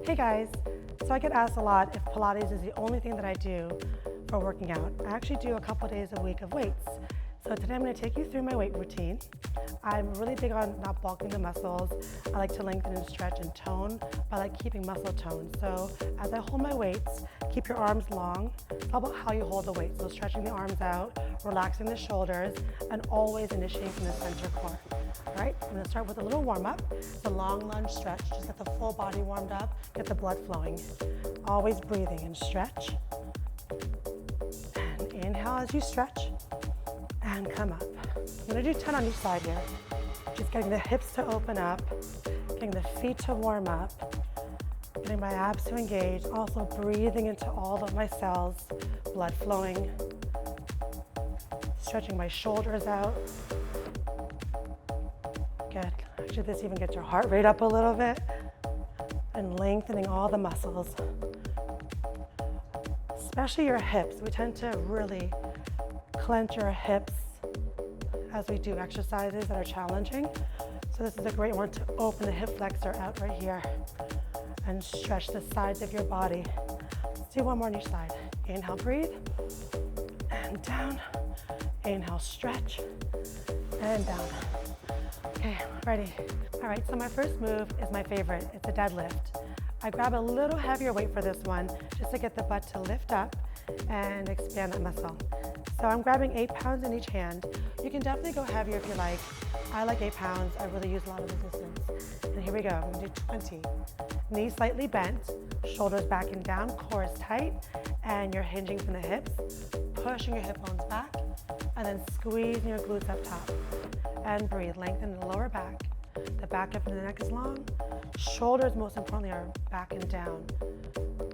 Hey guys, so I get asked a lot if Pilates is the only thing that I do for working out. I actually do a couple days a week of weights. So today I'm going to take you through my weight routine. I'm really big on not bulking the muscles. I like to lengthen and stretch and tone, but I like keeping muscle tone. So as I hold my weights, keep your arms long. It's all about how you hold the weight. So stretching the arms out, relaxing the shoulders, and always initiating from the center core. All right, I'm gonna start with a little warm up. It's a long lunge stretch. Just get the full body warmed up, get the blood flowing. Always breathing and stretch. And inhale as you stretch. And come up. I'm gonna do 10 on each side here. Just getting the hips to open up, getting the feet to warm up, getting my abs to engage, also breathing into all of my cells, blood flowing, stretching my shoulders out. Good. Actually, this even gets your heart rate up a little bit, and lengthening all the muscles, especially your hips. We tend to really clench your hips as we do exercises that are challenging. So this is a great one to open the hip flexor out right here and stretch the sides of your body. Let's do one more on each side. Inhale, breathe, and down. Inhale, stretch, and down. Okay, ready. All right, so my first move is my favorite. It's a deadlift. I grab a little heavier weight for this one just to get the butt to lift up and expand that muscle. So I'm grabbing 8 pounds in each hand. You can definitely go heavier if you like. I like 8 pounds. I really use a lot of resistance. And here we go. I'm gonna do 20. Knees slightly bent, shoulders back and down, core is tight, and you're hinging from the hips, pushing your hip bones back, and then squeezing your glutes up top. And breathe, lengthen the lower back. The back of the neck is long. Shoulders, most importantly, are back and down.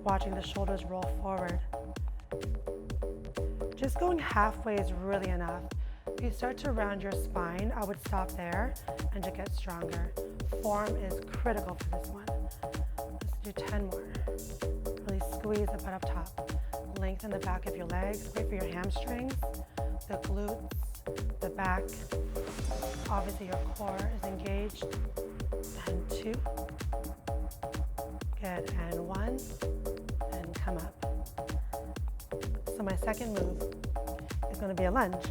Watching the shoulders roll forward. Just going halfway is really enough. If you start to round your spine, I would stop there and to get stronger. Form is critical for this one. Let's do 10 more. Really squeeze the butt up top. Lengthen the back of your legs. Great for your hamstrings, the glutes, the back. Obviously your core is engaged. And 2. Good, and 1. And come up. So my second move is going to be a lunge.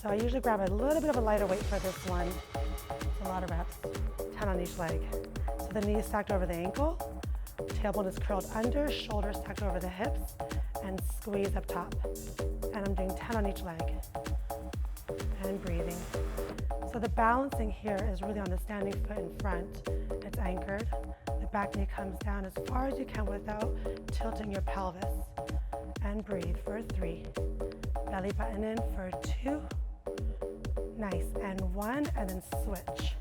So I usually grab a little bit of a lighter weight for this one. It's a lot of reps, 10 on each leg. So the knee is stacked over the ankle, tailbone is curled under, shoulders stacked over the hips, and squeeze up top. And I'm doing 10 on each leg. And breathing. So the balancing here is really on the standing foot in front. It's anchored. The back knee comes down as far as you can without tilting your pelvis. And breathe for 3. Belly button in for 2. Nice, and 1, and then switch.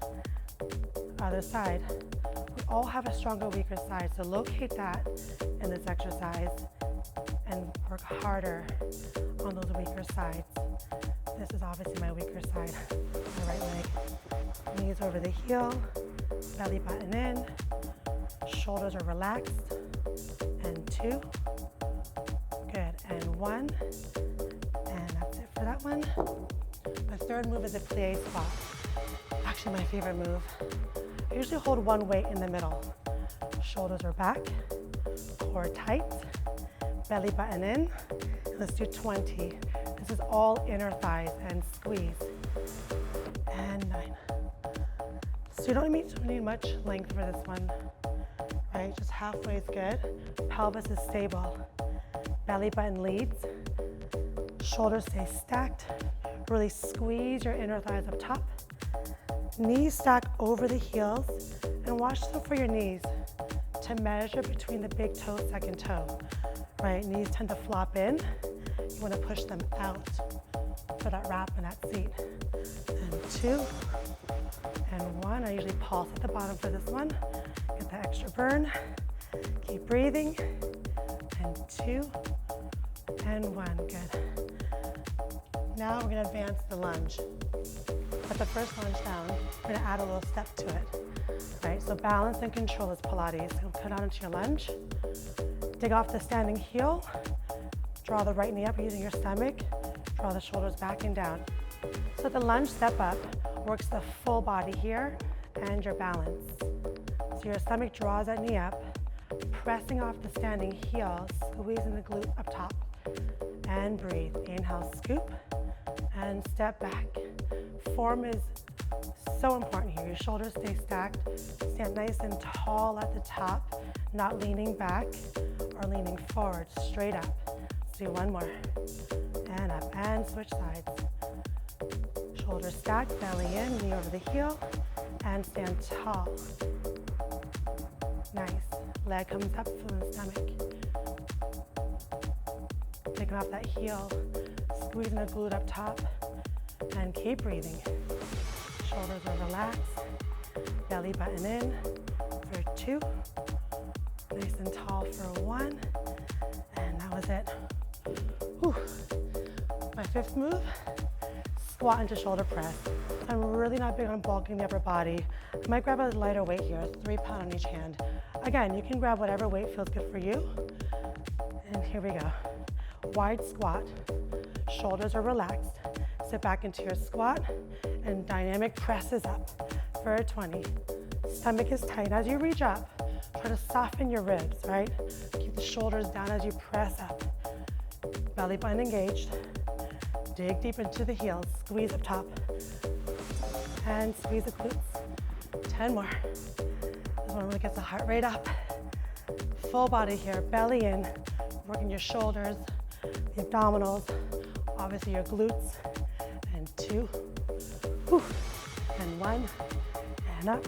Other side. We all have a stronger, weaker side, so locate that in this exercise and work harder on those weaker sides. This is obviously my weaker side, my right leg. Knees over the heel, belly button in, shoulders are relaxed, and 2. Good, and 1, and that's it for that one. My third move is a Pleeease squat. Actually my favorite move. I usually hold one weight in the middle. Shoulders are back, core tight, belly button in. Let's do 20. This is all inner thighs and squeeze. And 9. So you don't need much length for this one, right? Just halfway is good. Pelvis is stable. Belly button leads. Shoulders stay stacked. Really squeeze your inner thighs up top. Knees stack over the heels, and watch for your knees to measure between the big toe, second toe, right? Knees tend to flop in. You want to push them out for that wrap in that seat. And 2, and 1. I usually pulse at the bottom for this one. Get the extra burn. Keep breathing. And 2, and 1. Good. Now we're going to advance the lunge. At the first lunge down, we're going to add a little step to it. Right, so balance and control is Pilates. So put on into your lunge. Dig off the standing heel. Draw the right knee up using your stomach. Draw the shoulders back and down. So the lunge step up works the full body here and your balance. So your stomach draws that knee up, Pressing off the standing heel, squeezing the glute up top. And breathe. Inhale, scoop, and step back. Form is so important here. Your shoulders stay stacked. Stand nice and tall at the top, not leaning back or leaning forward, straight up. Let's do one more. And up, and switch sides. Shoulders stacked, belly in, knee over the heel, and stand tall. Nice. Leg comes up from the stomach. Taking off that heel, squeezing the glute up top, and keep breathing. Shoulders are relaxed, belly button in for 2, nice and tall for 1, and that was it. Whew. My 5th move, squat into shoulder press. I'm really not big on bulking the upper body. I might grab a lighter weight here, 3 pound on each hand. Again, you can grab whatever weight feels good for you. And here we go. Wide squat, shoulders are relaxed. Sit back into your squat and dynamic presses up for 20. Stomach is tight. As you reach up, try to soften your ribs, right? Keep the shoulders down as you press up. Belly button engaged. Dig deep into the heels. Squeeze up top. And squeeze the glutes. 10 more. This one really gets the heart rate up. Full body here, belly in. Working your shoulders, the abdominals, obviously your glutes. And 2, whew, and 1, and up.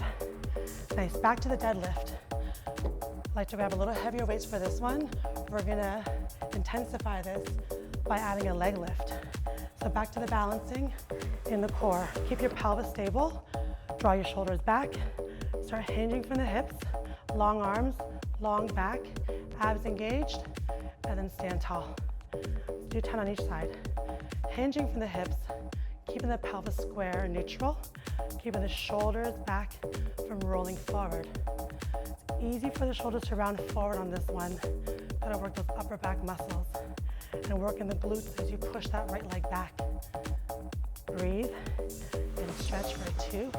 Nice, back to the deadlift. I like to grab a little heavier weights for this one. We're gonna intensify this by adding a leg lift. So back to the balancing in the core. Keep your pelvis stable, draw your shoulders back, start hinging from the hips, long arms, long back, abs engaged, and then stand tall. Let's do 10 on each side. Hinging from the hips, keeping the pelvis square and neutral, keeping the shoulders back from rolling forward. It's easy for the shoulders to round forward on this one. Gotta work those upper back muscles and work in the glutes as you push that right leg back. Breathe and stretch for 2.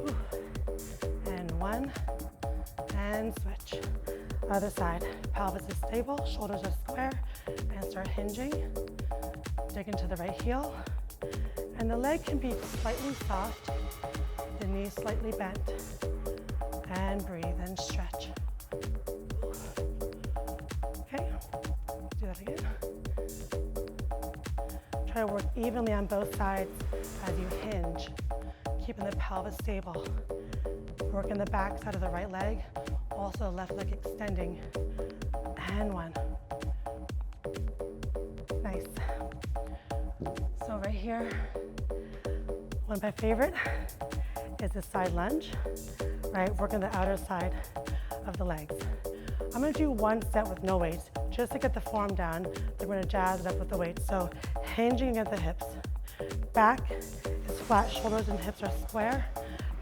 Whew. And 1, and switch. Other side, pelvis is stable, shoulders are square, and start hinging. Dig into the right heel, and the leg can be slightly soft, the knee slightly bent, and breathe and stretch. Okay, do that again. Try to work evenly on both sides as you hinge, keeping the pelvis stable. Work in the back side of the right leg, also left leg extending, and 1. Nice. So right here, one of my favorite is the side lunge, right? Working the outer side of the legs. I'm gonna do 1 set with no weights, just to get the form down. Then we're gonna jazz it up with the weights. So hinging at the hips. Back is flat, shoulders and hips are square.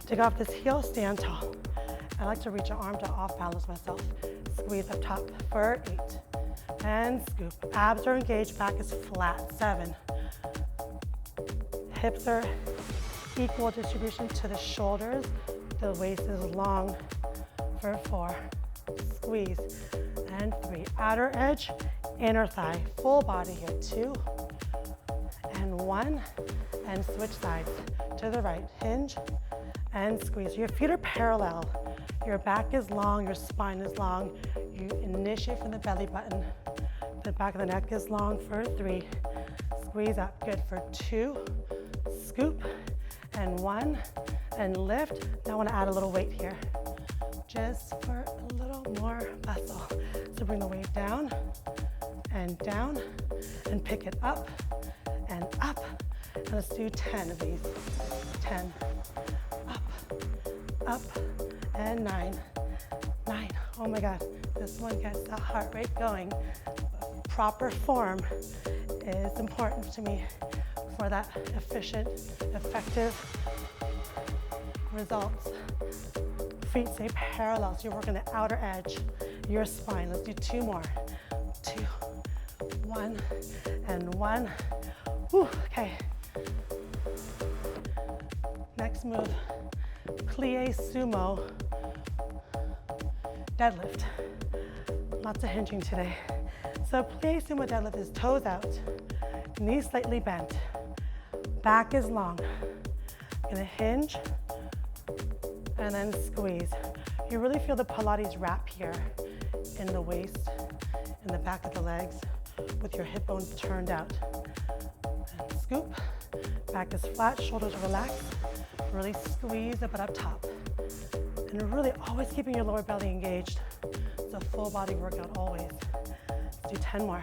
Dig off this heel, stand tall. I like to reach an arm to off balance myself. Squeeze up top for 8. And scoop. Abs are engaged, back is flat, 7. Hips are equal distribution to the shoulders. The waist is long for 4. Squeeze. And 3. Outer edge, inner thigh. Full body here, 2. And 1. And switch sides to the right. Hinge and squeeze. Your feet are parallel. Your back is long, your spine is long. You initiate from the belly button. The back of the neck is long for 3. Squeeze up, good for 2. Scoop, and 1, and lift. Now I wanna add a little weight here, just for a little more muscle. So bring the weight down, and pick it up, and up. And let's do 10 of these. 10, up, and 9. Oh my God, this one gets the heart rate going. Proper form is important to me for that efficient, effective results. Feet stay parallel, so you're working the outer edge, your spine. Let's do 2 more. 2, 1, and 1. Whew, okay. Next move, Pleeease Sumo. Deadlift. Lots of hinging today. So Pleeease Sumo deadlift is toes out, knees slightly bent, back is long. Gonna hinge and then squeeze. You really feel the Pilates wrap here in the waist, in the back of the legs, with your hip bones turned out. And scoop, back is flat, shoulders relaxed. Really squeeze the butt up top. And really always keeping your lower belly engaged. It's a full body workout always. Let's do 10 more.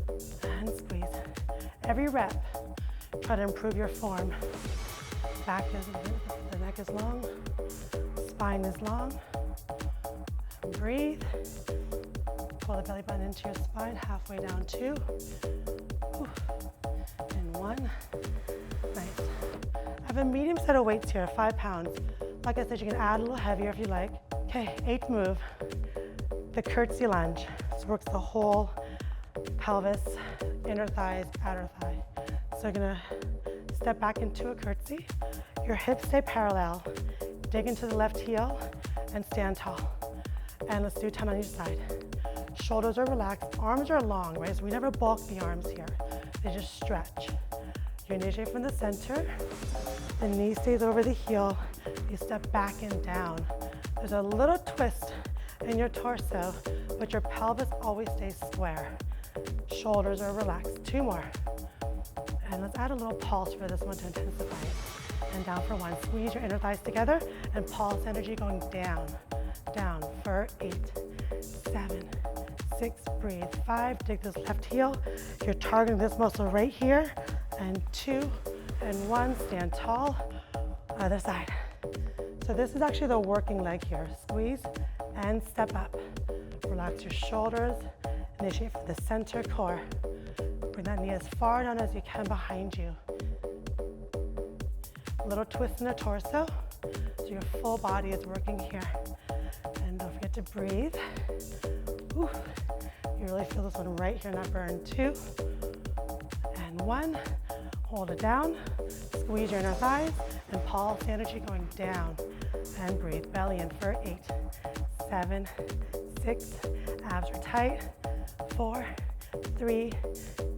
And squeeze. Every rep, try to improve your form. Back is, the neck is long, spine is long. Breathe. Pull the belly button into your spine, halfway down, 2. And 1. Nice. I have a medium set of weights here, 5 pounds. Like I said, you can add a little heavier if you like. Okay, 8th move, the curtsy lunge. This works the whole pelvis, inner thighs, outer thigh. So you're gonna step back into a curtsy. Your hips stay parallel. Dig into the left heel and stand tall. And let's do 10 on each side. Shoulders are relaxed, arms are long, right? So we never bulk the arms here. They just stretch. You initiate from the center. The knee stays over the heel. You step back and down. There's a little twist in your torso, but your pelvis always stays square. Shoulders are relaxed. 2 more. And let's add a little pulse for this one to intensify it. And down for 1. Squeeze your inner thighs together and pulse energy going down. Down for 8, 7, 6, breathe. 5, dig this left heel. You're targeting this muscle right here. And 2 and 1, stand tall. Other side. So this is actually the working leg here. Squeeze and step up. Relax your shoulders. Initiate from the center core. Bring that knee as far down as you can behind you. A little twist in the torso, so your full body is working here. And don't forget to breathe. Ooh. You really feel this one right here, not burn. 2 and 1. Hold it down. Squeeze your inner thighs and pulse energy going down. And breathe. Belly in for 8, 7, 6. Abs are tight. 4, 3,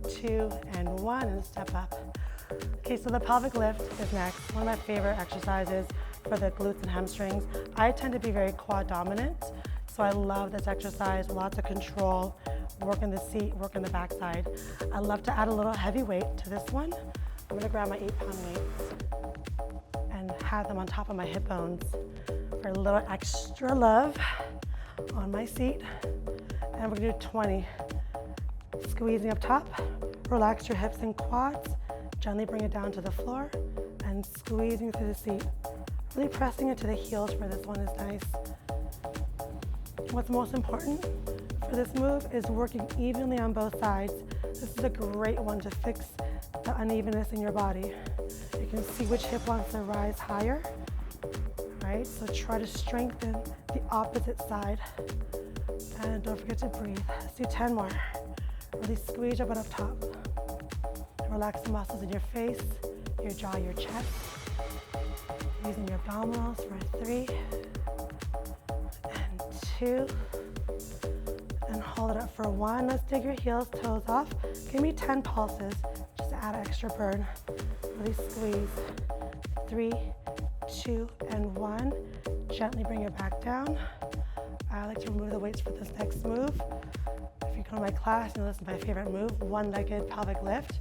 2, and 1. And step up. Okay, so the pelvic lift is next. One of my favorite exercises for the glutes and hamstrings. I tend to be very quad dominant, so I love this exercise. Lots of control, work in the seat, work in the backside. I love to add a little heavy weight to this one. I'm gonna grab my 8-pound weights and have them on top of my hip bones for a little extra love on my seat. And we're gonna do 20. Squeezing up top, relax your hips and quads. Gently bring it down to the floor and squeezing through the seat. Really pressing into the heels for this one is nice. What's most important for this move is working evenly on both sides. This is a great one to fix the unevenness in your body. You can see which hip wants to rise higher, right? So try to strengthen the opposite side. And don't forget to breathe. Let's do 10 more. Really squeeze your butt up top. Relax the muscles in your face, your jaw, your chest. Using your abdominals for 3 and 2. And hold it up for 1. Let's dig your heels, toes off. Give me 10 pulses, just to add extra burn. Really squeeze. 3, 2, and 1. Gently bring it back down. I like to remove the weights for this next move. If you go to my class and listen to my favorite move, one-legged pelvic lift.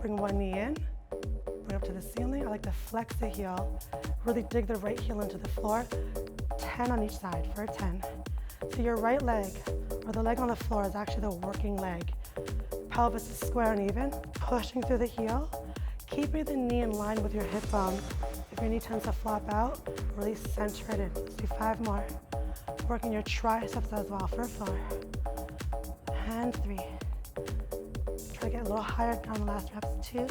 Bring one knee in, bring up to the ceiling. I like to flex the heel, really dig the right heel into the floor. 10 on each side for a 10. So your right leg, or the leg on the floor, is actually the working leg. Pelvis is square and even, pushing through the heel, keeping the knee in line with your hip bone. If your knee tends to flop out, really center it in. Let's do 5 more. Working your triceps as well for 4. And 3. Try to get a little higher down the last reps. 2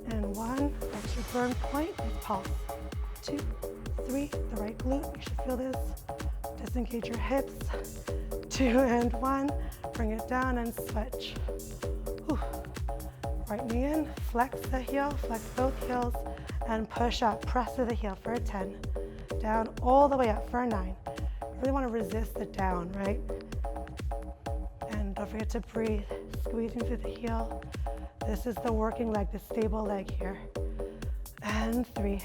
and 1. Extra burn point is pulse. 2, 3. The right glute. You should feel this. Disengage your hips. 2 and 1. Bring it down and switch. Whew. Right knee in. Flex the heel. Flex both heels and push up. Press through the heel for a 10. Down all the way up for a 9. Really want to resist the down, right? And don't forget to breathe, squeezing through the heel. This is the working leg, the stable leg here. And 3.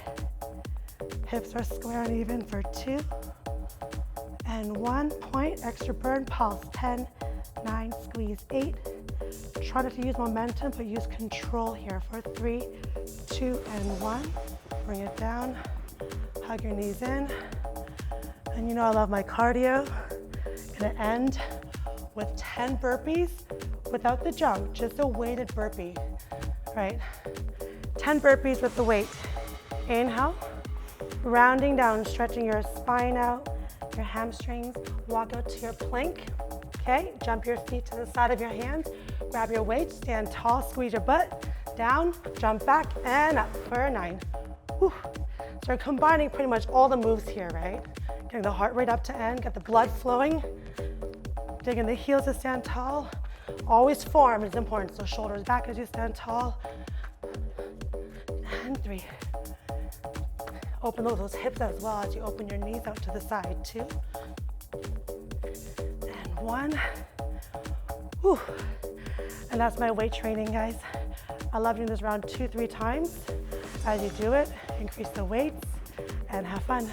Hips are square and even for 2. And 1 point, extra burn, pulse, 10, 9, squeeze, 8. Try not to use momentum, but use control here for 3, 2, and 1. Bring it down, hug your knees in. And you know I love my cardio. Gonna end with 10 burpees without the jump, just a weighted burpee, right? 10 burpees with the weight. Inhale, rounding down, stretching your spine out, your hamstrings. Walk out to your plank, okay? Jump your feet to the side of your hands. Grab your weight, stand tall, squeeze your butt, down, jump back, and up for 9. Whew. So we're combining pretty much all the moves here, right? Getting the heart rate up to end, get the blood flowing. Digging the heels to stand tall. Always form is important, so shoulders back as you stand tall. And 3. Open those hips as well as you open your knees out to the side. 2. And 1. Whew. And that's my weight training, guys. I love doing this round 2-3 times. As you do it, increase the weights and have fun.